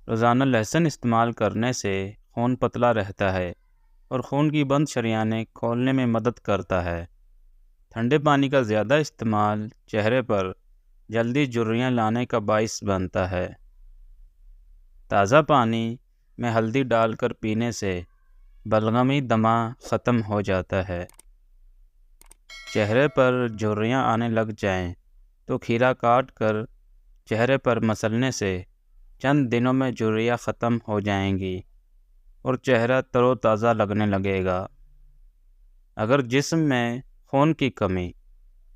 روزانہ لہسن استعمال کرنے سے خون پتلا رہتا ہے اور خون کی بند شریانیں کھولنے میں مدد کرتا ہے۔ ٹھنڈے پانی کا زیادہ استعمال چہرے پر جلدی جھریاں لانے کا باعث بنتا ہے۔ تازہ پانی میں ہلدی ڈال کر پینے سے بلغمی دمہ ختم ہو جاتا ہے۔ چہرے پر جھریاں آنے لگ جائیں تو کھیرا کاٹ کر چہرے پر مسلنے سے چند دنوں میں جھریاں ختم ہو جائیں گی اور چہرہ تر و تازہ لگنے لگے گا۔ اگر جسم میں خون کی کمی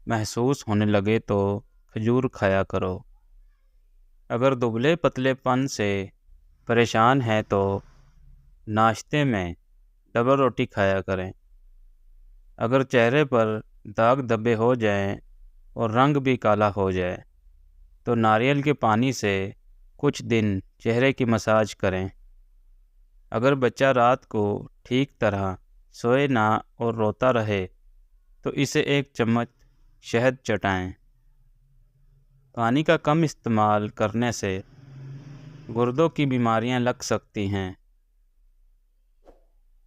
محسوس ہونے لگے تو کھجور کھایا کرو۔ اگر دبلے پتلے پن سے پریشان ہیں تو ناشتے میں ڈبل روٹی کھایا کریں۔ اگر چہرے پر داغ دھبے ہو جائیں اور رنگ بھی کالا ہو جائے تو ناریل کے پانی سے کچھ دن چہرے کی مساج کریں۔ اگر بچہ رات کو ٹھیک طرح سوئے نہ اور روتا رہے تو اسے 1 چمچ شہد چٹائیں۔ پانی کا کم استعمال کرنے سے گردوں کی بیماریاں لگ سکتی ہیں۔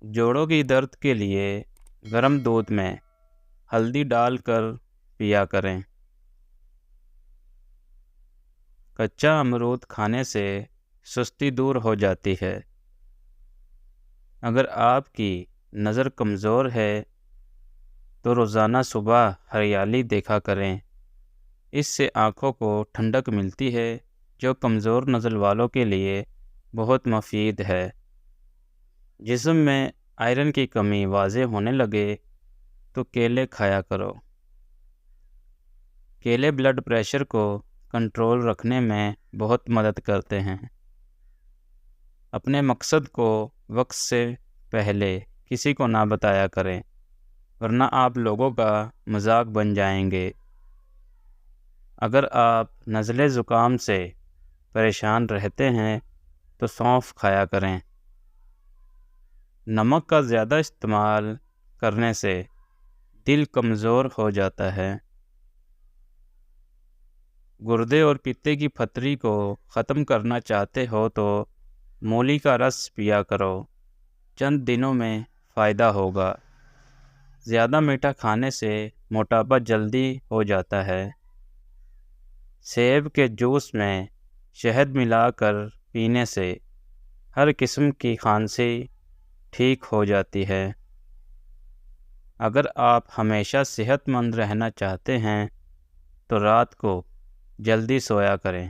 جوڑوں کی درد کے لیے گرم دودھ میں ہلدی ڈال کر پیا کریں۔ کچا امرود کھانے سے سستی دور ہو جاتی ہے۔ اگر آپ کی نظر کمزور ہے تو روزانہ صبح ہریالی دیکھا کریں۔ اس سے آنکھوں کو ٹھنڈک ملتی ہے جو کمزور نظر والوں کے لیے بہت مفید ہے۔ جسم میں آئرن کی کمی واضح ہونے لگے تو کیلے کھایا کرو۔ کیلے بلڈ پریشر کو کنٹرول رکھنے میں بہت مدد کرتے ہیں۔ اپنے مقصد کو وقت سے پہلے کسی کو نہ بتایا کریں ورنہ آپ لوگوں کا مذاق بن جائیں گے۔ اگر آپ نزلے زکام سے پریشان رہتے ہیں تو سونف کھایا کریں۔ نمک کا زیادہ استعمال کرنے سے دل کمزور ہو جاتا ہے۔ گردے اور پتے کی پتھری کو ختم کرنا چاہتے ہو تو مولی کا رس پیا کرو، چند دنوں میں فائدہ ہوگا۔ زیادہ میٹھا کھانے سے موٹاپا جلدی ہو جاتا ہے۔ سیب کے جوس میں شہد ملا کر پینے سے ہر قسم کی کھانسی ٹھیک ہو جاتی ہے۔ اگر آپ ہمیشہ صحت مند رہنا چاہتے ہیں تو رات کو جلدی سویا کریں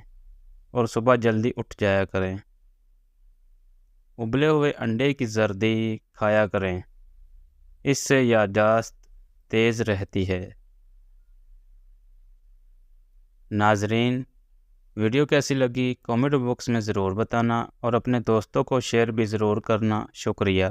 اور صبح جلدی اٹھ جایا کریں۔ ابلے ہوئے انڈے کی زردی کھایا کریں، اس سے یادداشت تیز رہتی ہے۔ ناظرین، ویڈیو کیسی لگی کامنٹ باکس میں ضرور بتانا اور اپنے دوستوں کو شیئر بھی ضرور کرنا۔ شکریہ۔